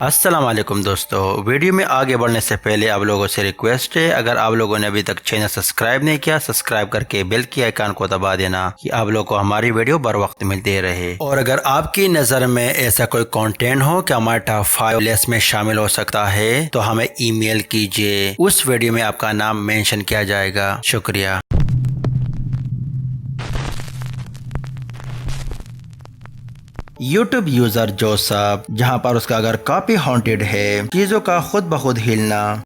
अस्सलाम वालेकुम दोस्तों, वीडियो में आगे बढ़ने से पहले आप लोगों से रिक्वेस्ट है, अगर आप लोगों ने अभी तक चैनल सब्सक्राइब नहीं किया, सब्सक्राइब करके बेल की आइकन को दबा देना कि आप लोगों को हमारी वीडियो बर वक्त मिलती रहे। और अगर आपकी नज़र में ऐसा कोई कंटेंट हो कि हमारे टॉप 5 लिस्ट में शामिल हो सकता है तो हमें ईमेल कीजिए, उस वीडियो में आपका नाम मेंशन किया जाएगा। शुक्रिया। यूट्यूब यूजर जोसेफ, जहां पर उसका घर काफी हॉन्टेड है, चीजों का खुद ब खुद हिलना,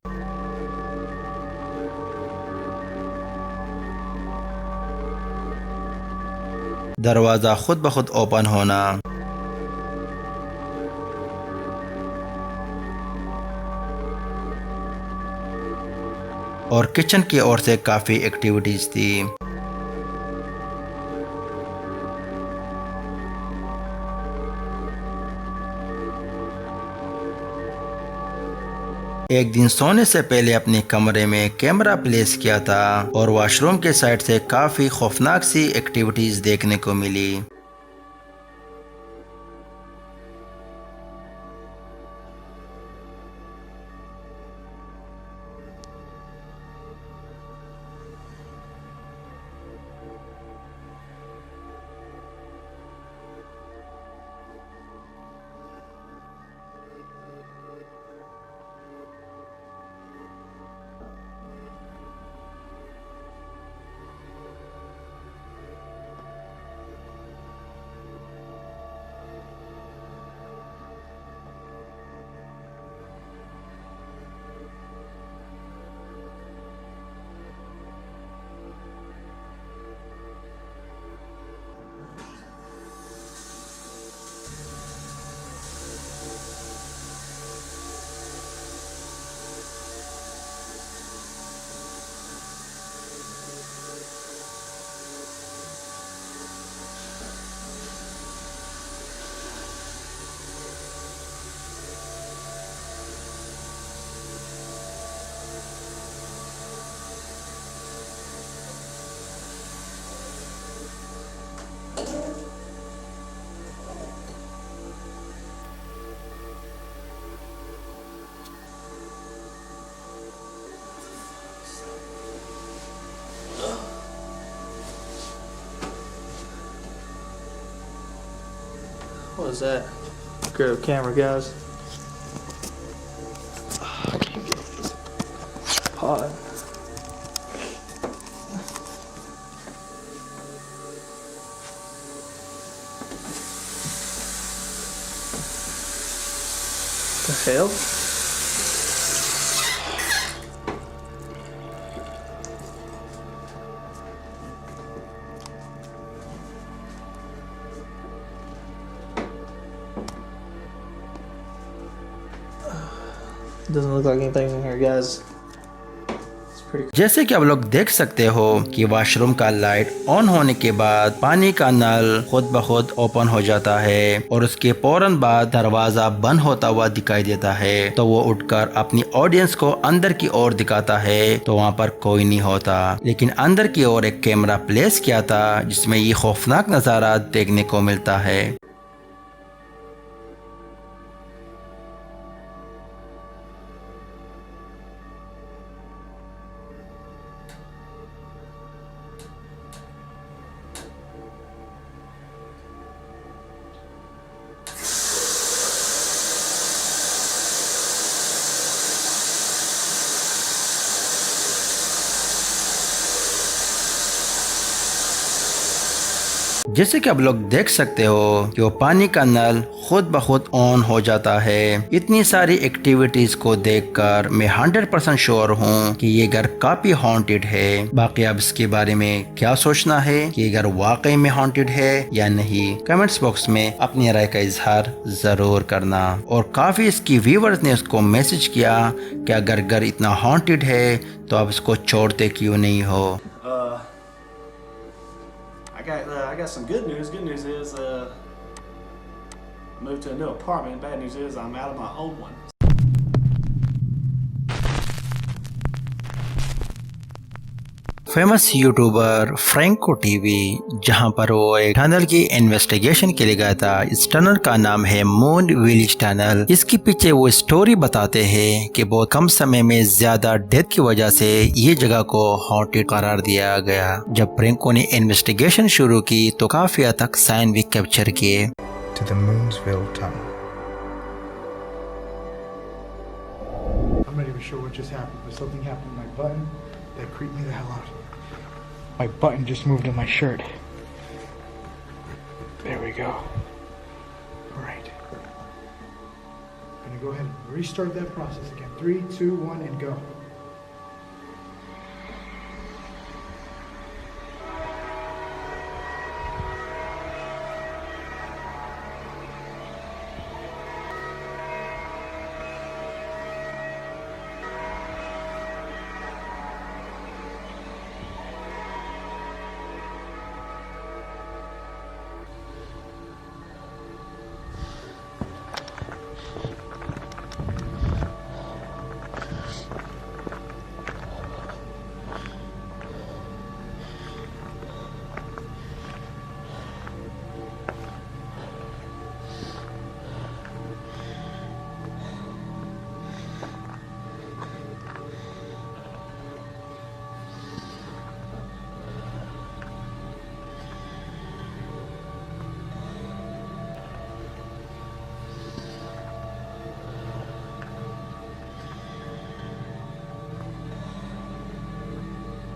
दरवाजा खुद ब खुद ओपन होना, और किचन की ओर से काफी एक्टिविटीज थी। एक दिन सोने से पहले अपने कमरे में कैमरा प्लेस किया था और वॉशरूम के साइड से काफी खौफनाक सी एक्टिविटीज देखने को मिली। What was that? Grab the camera, guys. I can't get this pot. The hell? Doesn't look like anything in here, guys. It's pretty. जैसे कि आप लोग देख सकते हो कि वॉशरूम का लाइट ऑन होने के बाद पानी का नल खुद ब खुद ओपन हो जाता है और उसके फौरन बाद दरवाजा बंद होता हुआ दिखाई देता है। तो वो उठकर अपनी ऑडियंस को अंदर की ओर दिखाता है तो वहाँ पर कोई नहीं होता, लेकिन अंदर की ओर एक कैमरा प्लेस किया था जिसमें ये खौफनाक नज़ारा देखने को मिलता है। जैसे कि आप लोग देख सकते हो कि वो पानी का नल खुद ब खुद ऑन हो जाता है। इतनी सारी एक्टिविटीज को देखकर मैं 100% श्योर हूँ कि ये घर काफी हॉन्टेड है। बाकी अब इसके बारे में क्या सोचना है कि ये घर वाकई में हॉन्टेड है या नहीं, कमेंट्स बॉक्स में अपनी राय का इजहार जरूर करना। और काफी इसकी व्यूवर्स ने उसको मैसेज किया कि अगर घर इतना हॉन्टेड है तो आप इसको छोड़ते क्यों नहीं हो। I got some good news. Good news is moved to a new apartment. Bad news is I'm out of my old one. Famous YouTuber Franco TV, जहां पर वो एक टनल की इन्वेस्टिगेशन के लिए गया था। इस टनल का नाम है मून विलेज टनल। इसके पीछे वो स्टोरी बताते हैं कि बहुत कम समय में ज्यादा डेथ की वजह से ये जगह को हॉन्टेड करार दिया गया। जब फ्रैंको ने इन्वेस्टिगेशन शुरू की तो काफी हद तक साइन भी कैप्चर किए। To the Moonsville Tunnel. I'm not even sure what just happened, but something happened to my button that creeped me the hell out. My button just moved in my shirt. There we go. Alright. I'm gonna go ahead and restart that process again. 3, 2, 1, and go.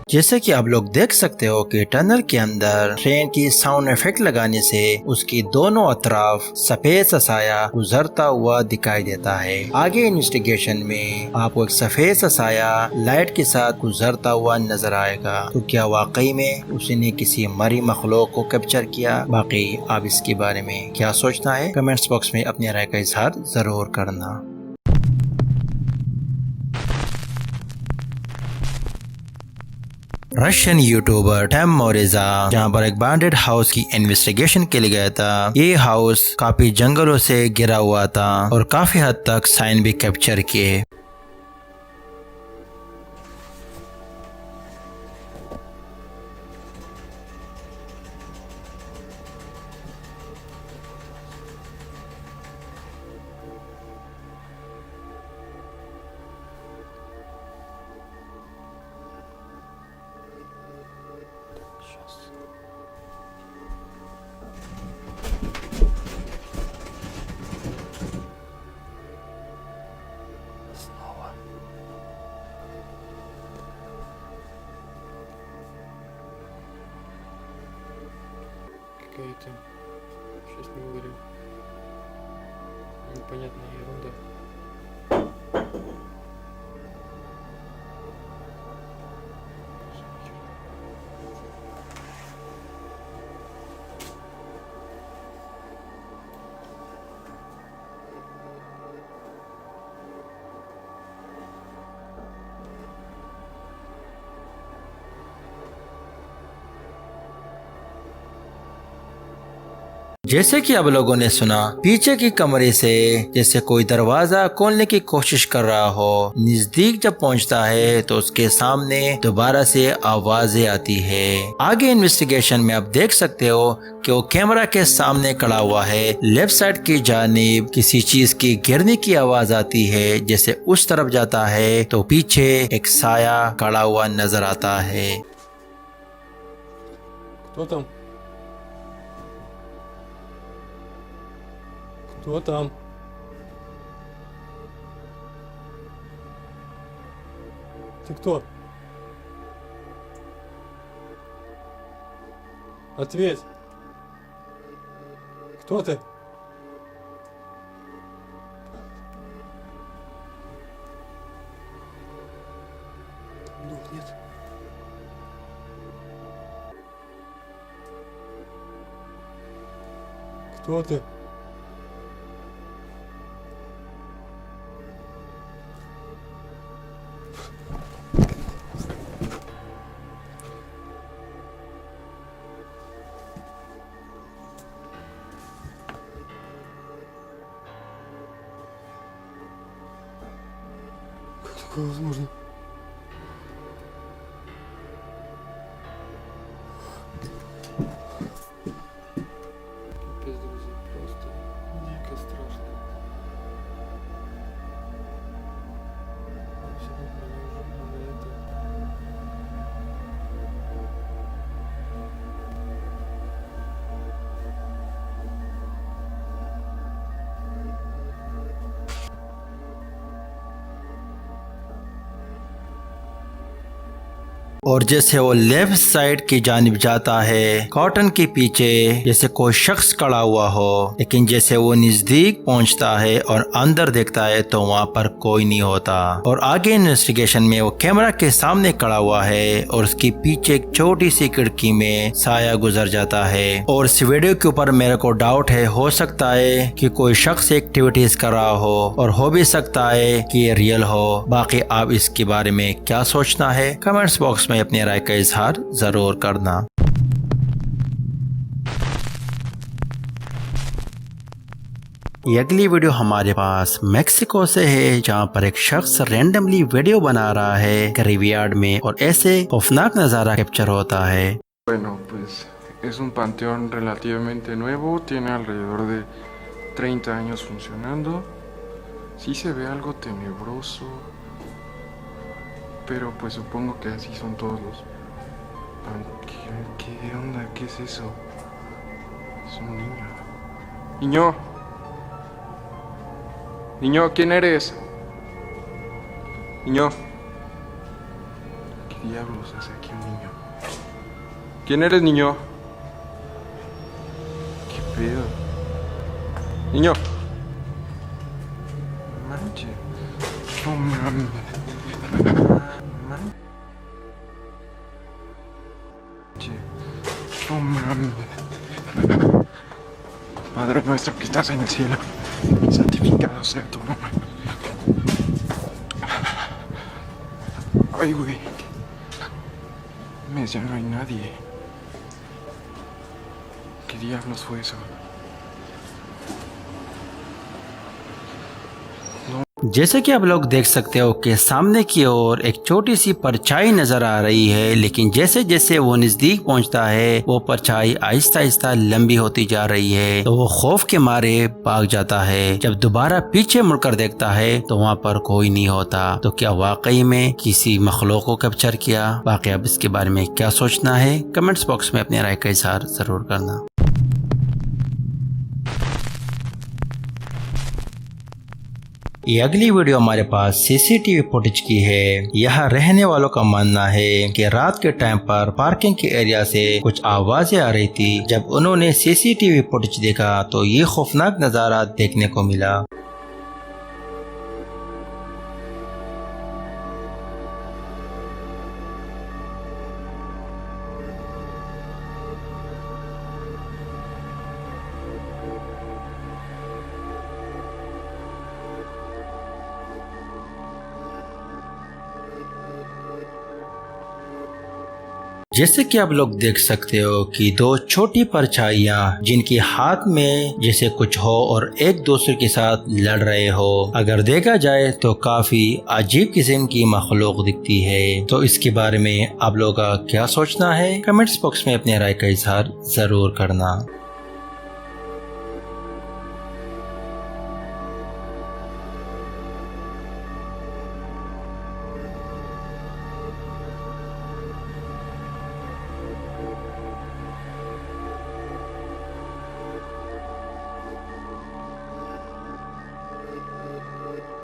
जैसे कि आप लोग देख सकते हो कि tunnel के अंदर ट्रेन की साउंड इफेक्ट लगाने से उसकी दोनों अतराफ सफेद सा साया गुजरता हुआ दिखाई देता है। आगे इन्वेस्टिगेशन में आपको एक सफेद सा साया लाइट के साथ गुजरता हुआ नजर आएगा। तो क्या वाकई में उसने किसी मरी मखलूक को कैप्चर किया? बाकी आप इसके बारे में क्या सोचना है, कमेंट्स बॉक्स में अपनी राय का इजहार जरूर करना। रशियन यूट्यूबर टैम मोरेजा जहां पर एक बैंडेड हाउस की इन्वेस्टिगेशन के लिए गया था। ये हाउस काफी जंगलों से घिरा हुआ था और काफी हद तक साइन भी कैप्चर किए। Какая-то, сейчас не уверен, непонятная ерунда. जैसे कि आप लोगों ने सुना, पीछे की कमरे से जैसे कोई दरवाजा खोलने की कोशिश कर रहा हो। नजदीक जब पहुंचता है तो उसके सामने दोबारा से आवाजें आती है। आगे इन्वेस्टिगेशन में आप देख सकते हो कि वो कैमरा के सामने खड़ा हुआ है। लेफ्ट साइड की जानिब किसी चीज की गिरने की आवाज आती है। जैसे उस तरफ जाता है तो पीछे एक साया खड़ा हुआ नजर आता है। Кто там? Кто там? Ты кто? Ответь. Кто ты? Ну, нет. Кто ты? Как такое возможно? Пипец, друзья, просто дико страшно. Абсолютно неожиданно это. और जैसे वो लेफ्ट साइड की जानिब जाता है, कॉटन के पीछे जैसे कोई शख्स खड़ा हुआ हो, लेकिन जैसे वो नजदीक पहुंचता है और अंदर देखता है तो वहाँ पर कोई नहीं होता। और आगे इन्वेस्टिगेशन में वो कैमरा के सामने खड़ा हुआ है और उसके पीछे एक छोटी सी खिड़की में साया गुजर जाता है। और इस वीडियो के ऊपर मेरे को डाउट है, हो सकता है कि कोई शख्स एक्टिविटीज कर रहा हो और हो भी सकता है कि ये रियल हो। बाकी आप इसके बारे में क्या सोचना है, कमेंट्स बॉक्स में अपनी राय का इजहार जरूर करना। ये अगली वीडियो हमारे पास मेक्सिको से है, जहाँ पर एक शख्स रैंडमली वीडियो बना रहा है ग्रेवयार्ड में और ऐसे खौफनाक नजारा कैप्चर होता है। Bueno, pues es un panteón relativamente nuevo, tiene alrededor de 30 años funcionando. Sí se ve algo tenebroso, pero pues supongo que así son todos los panteones. ¿Qué onda? ¿Qué es eso? Es un niño. Niño. Niño, ¿quién eres? Niño. ¿Qué diablos hace aquí un niño? ¿Quién eres, niño? ¿Qué pedo? Niño. Manche. No mames. Manche. No mames. Padre nuestro que estás en el cielo, santificado sea tu nombre. Ay, güey. Ya no hay nadie. ¿Qué diablos fue eso? जैसे कि आप लोग देख सकते हो कि सामने की ओर एक छोटी सी परछाई नजर आ रही है, लेकिन जैसे जैसे वो नजदीक पहुंचता है वो परछाई आहिस्ता आहिस्ता लंबी होती जा रही है। तो वो खौफ के मारे भाग जाता है। जब दोबारा पीछे मुड़कर देखता है तो वहाँ पर कोई नहीं होता। तो क्या वाकई में किसी मखलूक को कैप्चर किया? बाकी अब इसके बारे में क्या सोचना है, कमेंट्स बॉक्स में अपनी राय का इजहार जरूर करना। ये अगली वीडियो हमारे पास सीसीटीवी फुटेज की है। यहाँ रहने वालों का मानना है कि रात के टाइम पर पार्किंग के एरिया से कुछ आवाजें आ रही थी। जब उन्होंने सीसीटीवी फुटेज देखा तो ये खौफनाक नजारा देखने को मिला। जैसे कि आप लोग देख सकते हो कि दो छोटी परछाइयां जिनकी हाथ में जैसे कुछ हो और एक दूसरे के साथ लड़ रहे हो। अगर देखा जाए तो काफी अजीब किस्म की मखलूक दिखती है। तो इसके बारे में आप लोगों का क्या सोचना है, कमेंट्स बॉक्स में अपने राय का इजहार जरूर करना।